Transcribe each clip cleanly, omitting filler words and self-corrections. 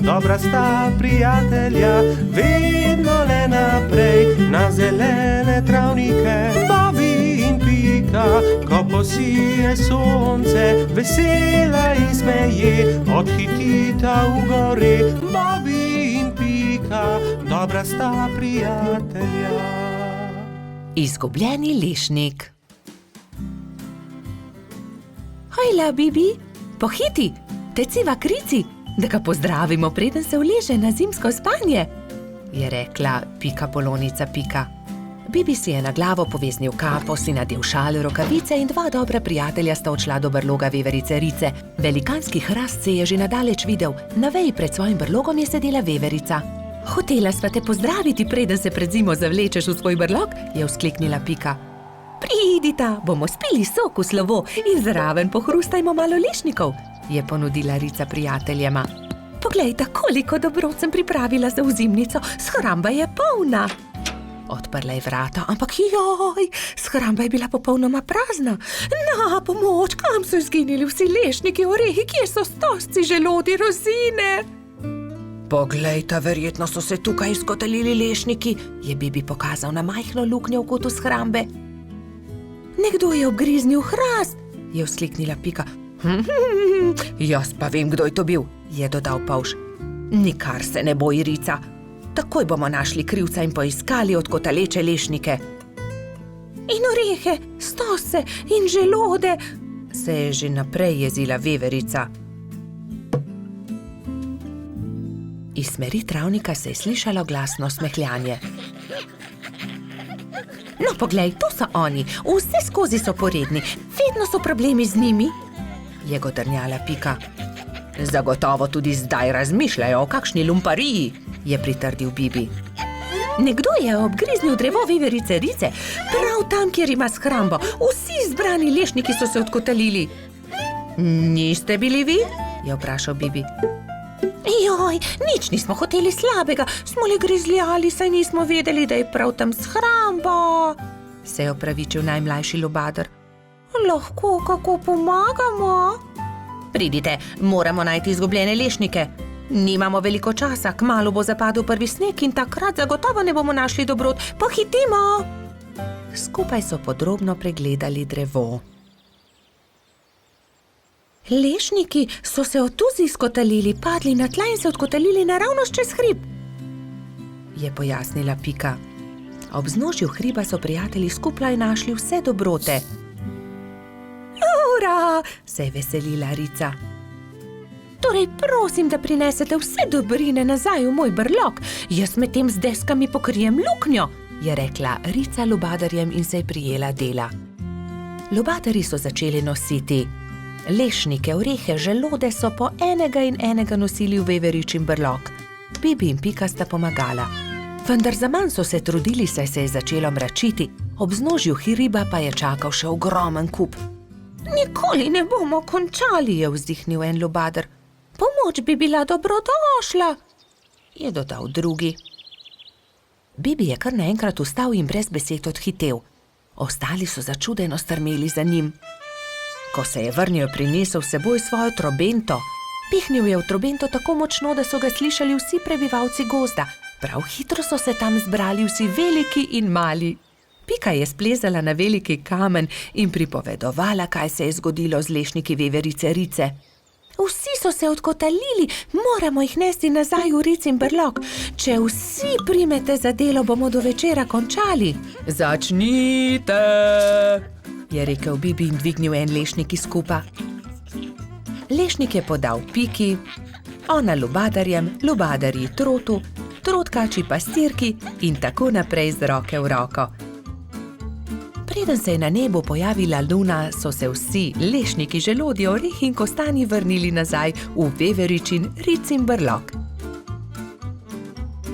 dobra sta prijatelja, vedno le naprej na zelene travnike. Bobby in Pika, ko posije sonce, vesela in smeje, odhitita v gori. Bobby in Pika, dobra sta prijatelja. Izgubljeni lešnik. Hojla, Bibi, pohiti, teciva k Rici, da ga pozdravimo, preden se uleže na zimsko spanje, je rekla Pika Polonica Pika. Bibi si je na glavo poveznil kapo, si nadel šal, rokavice in dva dobra prijatelja sta odšla do brloga veverice Rice. Velikanski hrast se je že nadaleč videl, na veji pred svojim brlogom je sedela veverica. Hotela sva te pozdraviti, preden se pred zimo zavlečeš v svoj brlog, je vzkliknila Pika. Pridita, bomo spili sok v slovo in zraven pohrustajmo malo lešnikov, je ponudila Rica prijateljema. Poglejta, koliko dobrot sem pripravila za ozimnico, shramba je polna. Odprla je vrata, ampak joj, shramba je bila popolnoma prazna. Na pomoč, kam so izginili vsi lešniki, orehi, kje so stosci, želodi, rozine? Poglejta, verjetno so se tukaj izkotalili lešniki, je Bibi pokazal na majhno luknjo v kotu shrambe. Nekdo je obgriznil hrast, je vzkliknila Pika. Jaz pa vem, kdo je to bil, je dodal Pavš. Nikar se ne boj, Rica. Takoj bomo našli krivca in poiskali odkotaleče lešnike. In orehe, stose in želode, se je že naprej jezila veverica. Iz smeri travnika se je slišalo glasno smehljanje. No, poglej, to so oni, vse skozi so poredni, vedno so problemi z njimi, je godrnjala Pika. Zagotovo tudi zdaj razmišljajo o kakšni lumpariji, je pritrdil Bibi. Nekdo je obgriznil drevo veverice Rice, prav tam, kjer ima shrambo. Vsi zbrani lešniki so se odkotalili. Niste bili vi? Je vprašal Bibi. Joj, nič nismo hoteli slabega, smo le grizljali, saj nismo vedeli, da je prav tam shramba, se je opravičil najmlajši lubadar. Lahko kako pomagamo? Pridite, moramo najti izgubljene lešnike. Nimamo veliko časa, kmalu bo zapadel prvi sneg in takrat zagotovo ne bomo našli dobrot. Pohitimo! Skupaj so podrobno pregledali drevo. Lešniki so se od tuzi izkotalili, padli na tla in se odkotalili naravnost čez hrib, je pojasnila Pika. Ob vznožju hriba so prijatelji skupaj našli vse dobrote. Ura, se je veselila Rica. Torej prosim, da prinesete vse dobrine nazaj v moj brlog, jaz medtem z deskami pokrijem luknjo, je rekla Rica lubadarjem in se je prijela dela. Lubadarji so začeli nositi lešnike, orehe, želode so po enega in enega nosili v veveričin brlog. Bibi in Pika sta pomagala. Vendar zaman so se trudili, saj se je začelo mračiti, ob vznožju hriba pa je čakal še ogromen kup. Nikoli ne bomo končali, je vzdihnil en lubadar. Pomoč bi bila dobrodošla, je dodal drugi. Bibi je kar naenkrat vstal in brez besed odhitel. Ostali so začudeno strmeli za njim. Ko se je vrnil, je prinesel s seboj svojo trobento. Pihnil je v trobento tako močno, da so ga slišali vsi prebivalci gozda. Prav hitro so se tam zbrali vsi veliki in mali. Pika je splezala na veliki kamen in pripovedovala, kaj se je zgodilo z lešniki veverice Rice. Vsi so se odkotalili, moramo jih nesti nazaj v Ricin brlog. Če vsi primete za delo, bomo do večera končali. Začnite, je rekel Bibi in dvignil en lešnik iz kupa. Lešnik je podal Piki, ona lubadarjem, lubadarji trotu, trotkači pastirki in tako naprej z roke v roko. Preden se je na nebu pojavila luna, so se vsi lešniki, želodji, orehi in kostanji vrnili nazaj v veveričin Ricin brlog.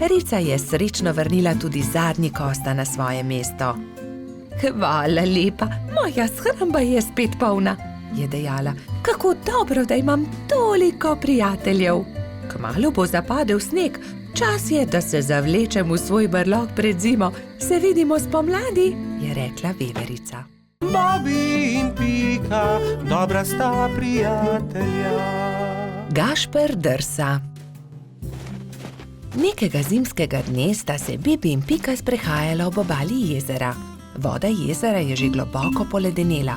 Rica je srečno vrnila tudi zadnji kosta na svoje mesto. Hvala lepa, moja shramba je spet polna, je dejala. Kako dobro, da imam toliko prijateljev. Kmalu bo zapadel sneg, čas je, da se zavlečem v svoj brlog pred zimo. Se vidimo spomladi, je rekla veverica. Bobby in Pika, dobra sta prijatelja. Gašper drsa. Nekega zimskega dne sta se Bibi in Pika sprehajala ob obali jezera. Voda jezera je že globoko poledenela.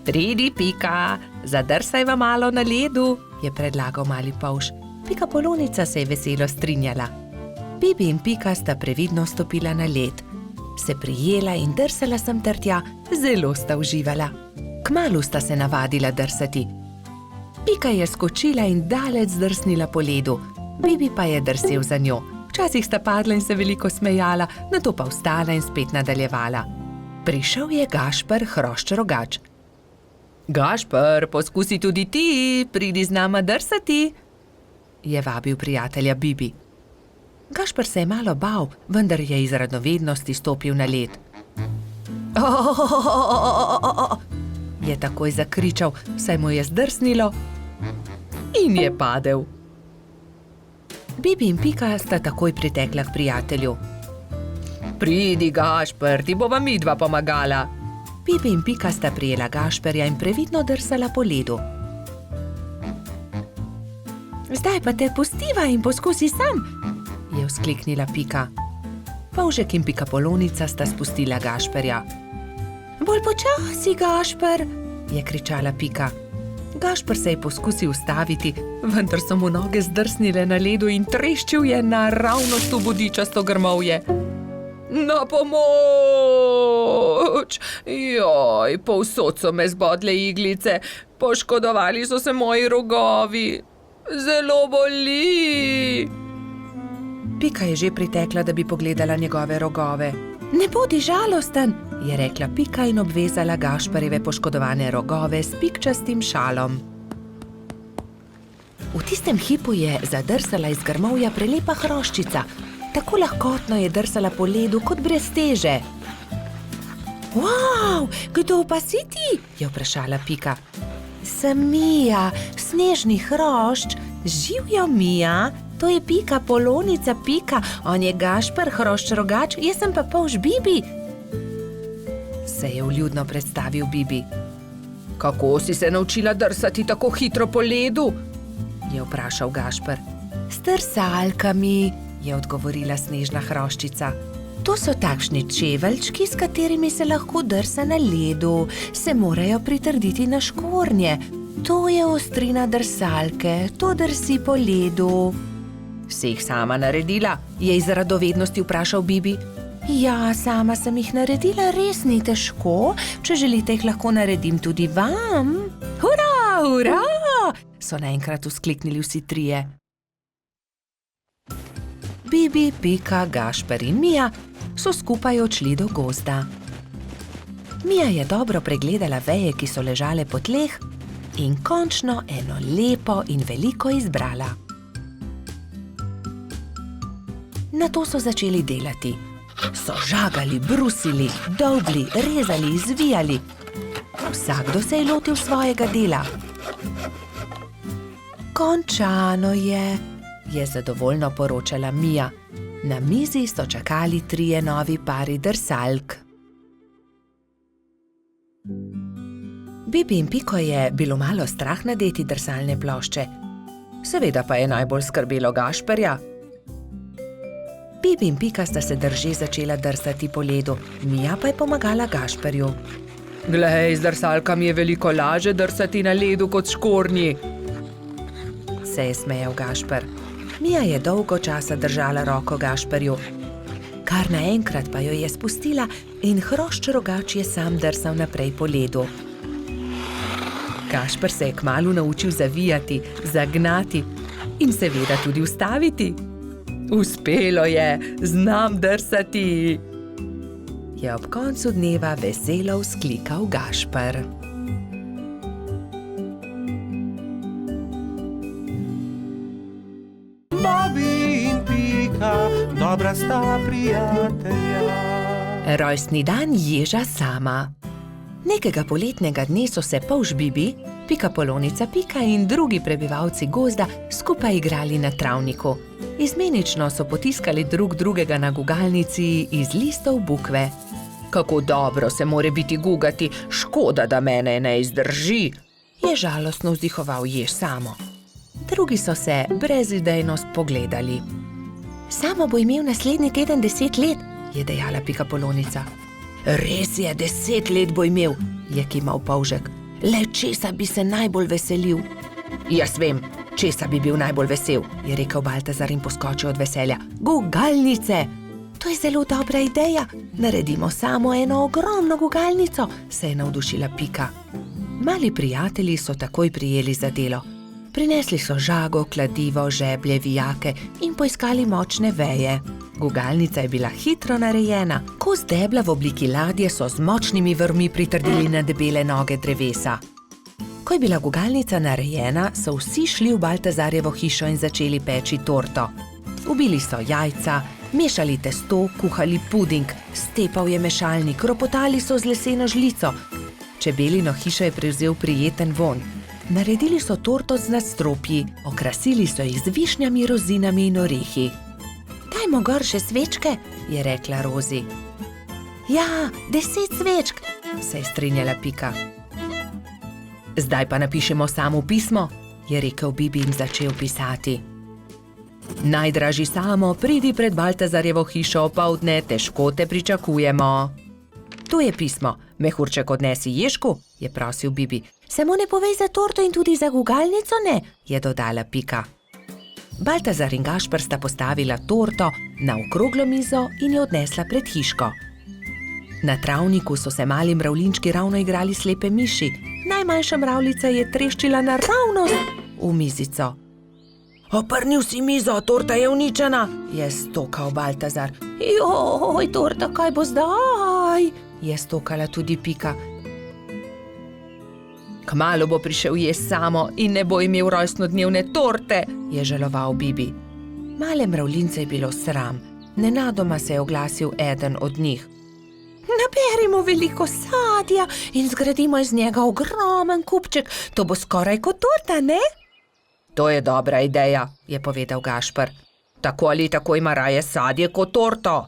Pridi, Pika, zadrsajva malo na ledu, je predlagal mali polž. Pikapolonica se je veselo strinjala. Bibi in Pika sta previdno stopila na led. Se prijela in drsala sem ter tja, zelo sta uživala. Kmalu sta se navadila drsati. Pika je skočila in daleč zdrsnila po ledu, Bibi pa je drsel za njo. Včasih sta padla in se veliko smejala, nato pa vstala in spet nadaljevala. Prišel je Gašper Hrošč-Rogač. Gašper, poskusi tudi ti, pridi z nama drsati, je vabil prijatelja Bibi. Gašper se je malo bal, vendar je iz radovednosti stopil na led. Je takoj zakričal, saj mu je zdrsnilo in je padel. Bibi in Pika sta takoj pritekla k prijatelju. Pridi, Gašper, ti bova midva pomagala. Bibi in Pika sta prijela Gašperja in previdno drsala po ledu. Zdaj pa te pustiva in poskusi sam, je vzkliknila Pika. Polžek in Pikapolonica sta spustila Gašperja. Bolj počasi, Gašper, je kričala Pika. Gašper se je poskusil ustaviti, vendar so mu noge zdrsnile na ledu in treščil je naravnost v bodičasto grmovje. Na pomoč! Joj, povsod so me zbodle iglice, poškodovali so se moji rogovi. Zelo boli! Pika je že pritekla, da bi pogledala njegove rogove. Ne bodi žalosten, je rekla Pika in obvezala Gašperjeve poškodovane rogove s pikčastim šalom. V tistem hipu je zadrsala iz grmovja prelepa hroščica. Tako lahkotno je drsala po ledu kot brez teže. Wow, kdo pa si ti? Je vprašala Pika. Sem Mija, snežni hrošč. Živjo, Mija, to je Pikapolonica Pika, on je Gašper Hrošč-Rogač, jaz sem pa polž Bibi. Se je vljudno predstavil Bibi. Kako si se naučila drsati tako hitro po ledu? Je vprašal Gašper. S drsalkami, je odgovorila snežna hroščica. To so takšni čeveljčki, s katerimi se lahko drsa na ledu, se morajo pritrditi na škornje. To je ostrina drsalke, to drsi po ledu. Si jih sama naredila? Je iz radovednosti vprašal Bibi. Ja, sama sem jih naredila, res ni težko. Če želite, jih lahko naredim tudi vam. Hurra, hurra! So naenkrat vzkliknili vsi trije. Bibi, Pika, Gašper in Mija so skupaj odšli do gozda. Mija je dobro pregledala veje, ki so ležale po tleh, in končno eno lepo in veliko izbrala. Nato so začeli delati. So žagali, brusili, dolgli, rezali, izvijali. Vsakdo se je lotil svojega dela. Končano je zadovoljno poročala Mija. Na mizi so čakali trije novi pari drsalk. Bibi in Piko je bilo malo strah nadeti drsalne plošče. Seveda pa je najbolj skrbelo Gašperja. Bibi in Pika sta se drže začela drsati po ledu, Mija pa je pomagala Gašperju. Glej, z drsalkami je veliko lažje drsati na ledu kot škornji, se je smejal Gašper. Mija je dolgo časa držala roko Gašperju. Kar naenkrat pa jo je spustila in Hrošč-Rogač je sam drsal naprej po ledu. Gašper se je kmalu naučil zavijati, zagnati in seveda tudi ustaviti. Uspelo je, znam drsati, je ob koncu dneva veselo vzklikal Gašper. Bobby in Pika, dobra sta prijatelja. Rojstni dan ježa sama. Nekega poletnega dne so se polž Bibi, Pikapolonica Pika in drugi prebivalci gozda skupaj igrali na travniku. Izmenično so potiskali drug drugega na gugalnici iz listov bukve. Kako dobro se more biti gugati, škoda, da mene ne izdrži, je žalostno vzdihoval jež samo. Drugi so se brezidejno spogledali. Samo bo imel naslednji teden 10 let, je dejala Pikapolonica. Res je, 10 let bo imel, je kimal Polžek. Le česa bi se najbolj veselil? Jaz vem, česa bi bil najbolj vesel, je rekel Baltazar in poskočil od veselja. Gugalnice! To je zelo dobra ideja. Naredimo samo eno ogromno gugalnico, se je navdušila Pika. Mali prijatelji so takoj prijeli za delo. Prinesli so žago, kladivo, žeblje, vijake in poiskali močne veje. Gugalnica je bila hitro narejena. Kos debla v obliki ladje so z močnimi vrvmi pritrdili na debele noge drevesa. Ko je bila gugalnica narejena, so vsi šli v Baltazarjevo hišo in začeli peči torto. Ubili so jajca, mešali testo, kuhali puding, stepal je mešalnik, ropotali so z leseno žlico. Čebelino hišo je prevzel prijeten vonj. Naredili so torto z nadstropji, okrasili so jih z višnjami, rozinami in orehi. Dajmo gor še svečke, je rekla Rozi. Ja, 10 svečk, se je strinjala Pika. Zdaj pa napišemo samo pismo, je rekel Bibi in začel pisati. Najdražji Samo, pridi pred Baltazarjevo hišo opoldne, težko te pričakujemo. Tu je pismo, mehurček odnesi Ježku, je prosil Bibi. Samo ne povej za torto in tudi za gugalnico ne, je dodala Pika. Baltazar in Gašper sta postavila torto na okroglo mizo in jo odnesla pred hiško. Na travniku so se mali mravljinčki ravno igrali slepe miši. Najmanjša mravljica je treščila naravnost v mizico. Oprnil si mizo, torta je uničena, je stokal Baltazar. Joj, torta, kaj bo zdaj? Je stokala tudi Pika. Kmalu bo prišel jest Samo in ne bo imel rojstnodnevne torte, je žaloval Bibi. Male mravljince je bilo sram. Nenadoma se je oglasil eden od njih. Naberimo veliko sadja in zgradimo iz njega ogromen kupček. To bo skoraj kot torta, ne? To je dobra ideja, je povedal Gašper. Tako ali tako ima raje sadje kot torto.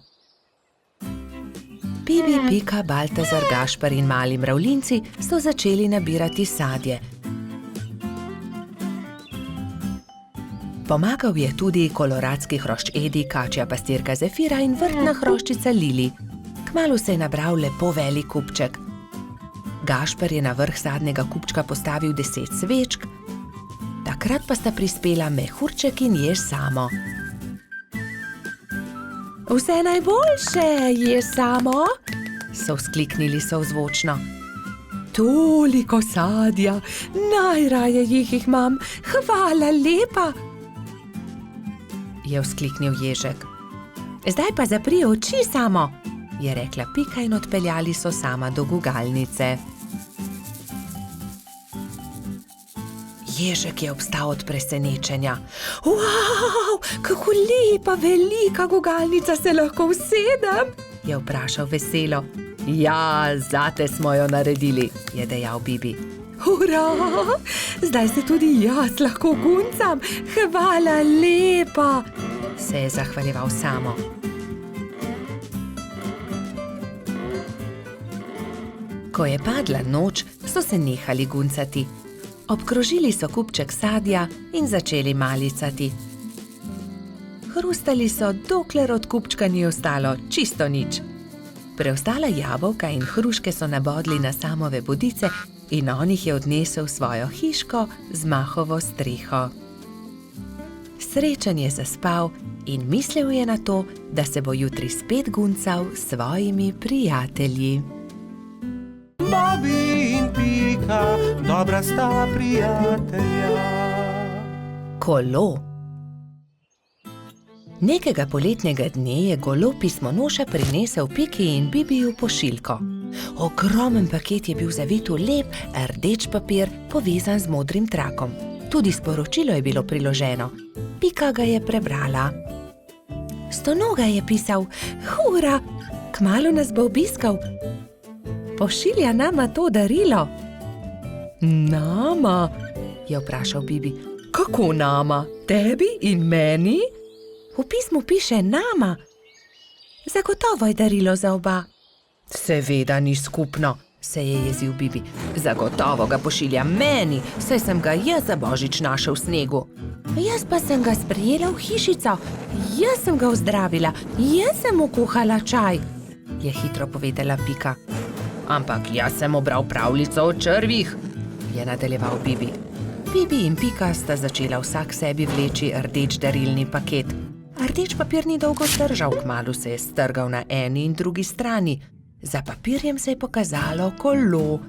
Bibi, Pika, Baltazar, Gašper in mali mravljinci so začeli nabirati sadje. Pomagal je tudi koloradski hrošč Edi, kačja pastirka Zefira in vrtna hroščica Lili. Kmalu se je nabral lepo velik kupček. Gašper je na vrh sadnega kupčka postavil 10 svečk, takrat pa sta prispela mehurček in Jež Samo. Vse najboljše, Jež Samo, so vzkliknili sozvočno. Toliko sadja, najraje jih imam, hvala lepa, je vzkliknil Ježek. Zdaj pa zapri oči, Samo, je rekla Pika in odpeljali so Sama do gugalnice. Ježek je obstal od presenečenja. Wow, kako lepa, velika gugalnica, se lahko usedem? Je vprašal veselo. Ja, zate smo jo naredili, je dejal Bibi. Hurra, zdaj se tudi jaz lahko guncam, hvala lepa, se je zahvaljeval Samo. Ko je padla noč, so se nehali guncati. Obkrožili so kupček sadja in začeli malicati. Hrustali so, dokler od kupčka ni ostalo čisto nič. Preostala jabolka in hruške so nabodli na Samove bodice in on jih je odnesel v svojo hiško z mahovo streho. Srečen je zaspal in mislil je na to, da se bo jutri spet guncal s svojimi prijatelji. Bobby in Pika, dobra sta prijatelja. Kolo. Nekega poletnega dne je golo pismonoša prinesel Piki in Bibiju pošiljko. Ogromen paket je bil zavit v lep, rdeč papir, povezan z modrim trakom. Tudi sporočilo je bilo priloženo. Pika ga je prebrala. Stonoga je pisal, hura, kmalu nas bo obiskal. Pošilja nama to darilo. Nama? Je vprašal Bibi. Kako nama? Tebi in meni? V pismu piše nama. Zagotovo je darilo za oba. Seveda ni skupno, se je jezil Bibi. Zagotovo ga pošilja meni, saj sem ga jaz za božič našel v snegu. Jaz pa sem ga sprejela v hišico, jaz sem ga ozdravila, jaz sem mu kuhala čaj, je hitro povedala Pika. Ampak jaz sem obral pravljico o črvih, je nadaljeval Bibi. Bibi in Pika sta začela vsak sebi vleči rdeč darilni paket. Rdeč papir ni dolgo zdržal, kmalu se je strgal na eni in drugi strani. Za papirjem se je pokazalo kolo.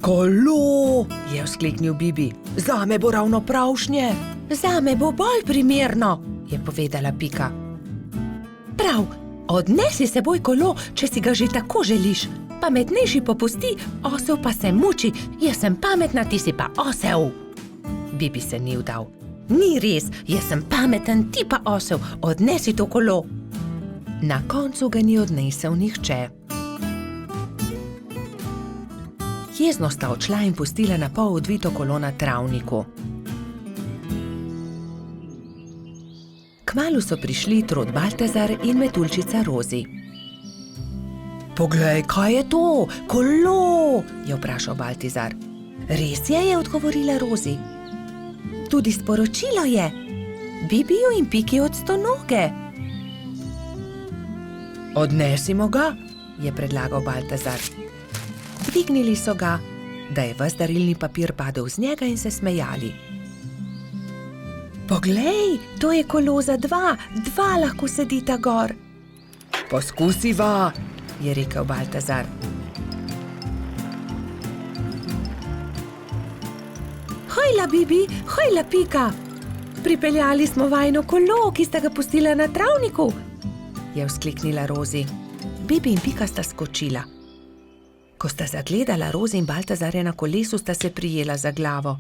Kolo, je vzkliknil Bibi. Zame bo ravno pravšnje. Zame bo bolj primerno, je povedala Pika. Prav, odnesi s seboj kolo, če si ga že tako želiš. Pametnejši popusti, osel pa se muči. Jaz sem pametna, ti si pa osel. Bibi se ni vdal. Ni res, jaz sem pameten, ti pa osel. Odnesi to kolo. Na koncu ga ni odnesel nihče. Jezno sta odšla in pustila na pol odvito kolo na travniku. Kmalu so prišli Trod Baltazar in Metuljčica Rozi. Poglej, kaj je to? Kolo, je vprašal Baltazar. Res je, je odgovorila Rozi. Tudi sporočilo je. Bibiju in Piki od stonoge. Odnesimo ga, je predlagal Baltazar. Dvignili so ga, da je ves darilni papir padel z njega in se smejali. Poglej, to je kolo za dva lahko sedita gor. Poskusiva, je rekel Baltazar. Hojla, Bibi, hojla, Pika. Pripeljali smo vajino kolo, ki sta ga pustila na travniku, je vzkliknila Rozi. Bibi in Pika sta skočila. Ko sta zagledala Rozi in Baltazarja na kolesu, sta se prijela za glavo.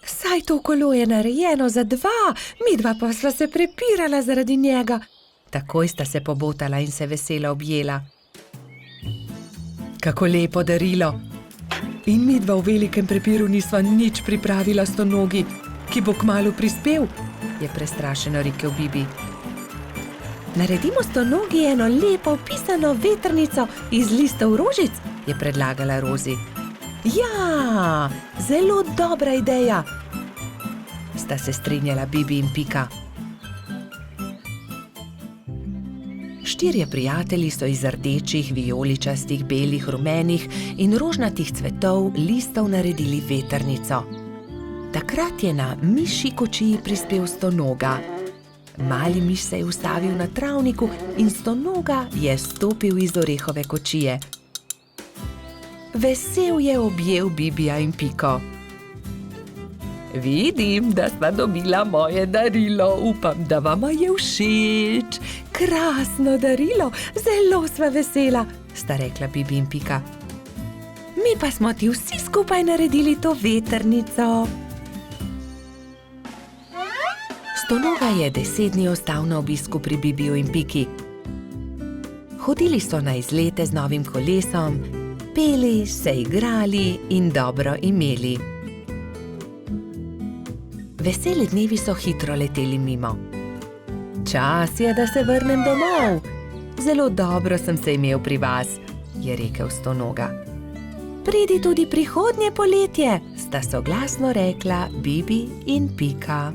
Saj to kolo je narejeno za dva, midva pa sva se prepirala zaradi njega. Takoj sta se pobotala in se veselo objela. Kako lepo darilo. In midva v velikem prepiru nisva nič pripravila stonogi, ki bo kmalu prispel, je prestrašeno rekel Bibi. Naredimo stonogi eno lepo pisano vetrnico iz listov rožic, je predlagala Rozi. Ja, zelo dobra ideja, sta se strinjala Bibi in Pika. Štirje prijatelji so iz rdečih, vijoličastih, belih, rumenih in rožnatih cvetov listov naredili vetrnico. Takrat je na mišji kočiji prispel stonoga. Mali miš se je ustavil na travniku in stonoga je stopil iz orehove kočije. Vesel je objel Bibija in Piko. Vidim, da sva dobila moje darilo, upam, da vama je všeč. Krasno darilo, zelo sva vesela, sta rekla Bibi in Pika. Mi pa smo ti vsi skupaj naredili to vetrnico. Stonoga je 10 dni ostal na obisku pri Bibiju in Piki. Hodili so na izlete z novim kolesom, peli, se igrali in dobro imeli. Veseli dnevi so hitro leteli mimo. Čas je, da se vrnem domov. Zelo dobro sem se imel pri vas, je rekel stonoga. Pridi tudi prihodnje poletje, sta soglasno rekla Bibi in Pika.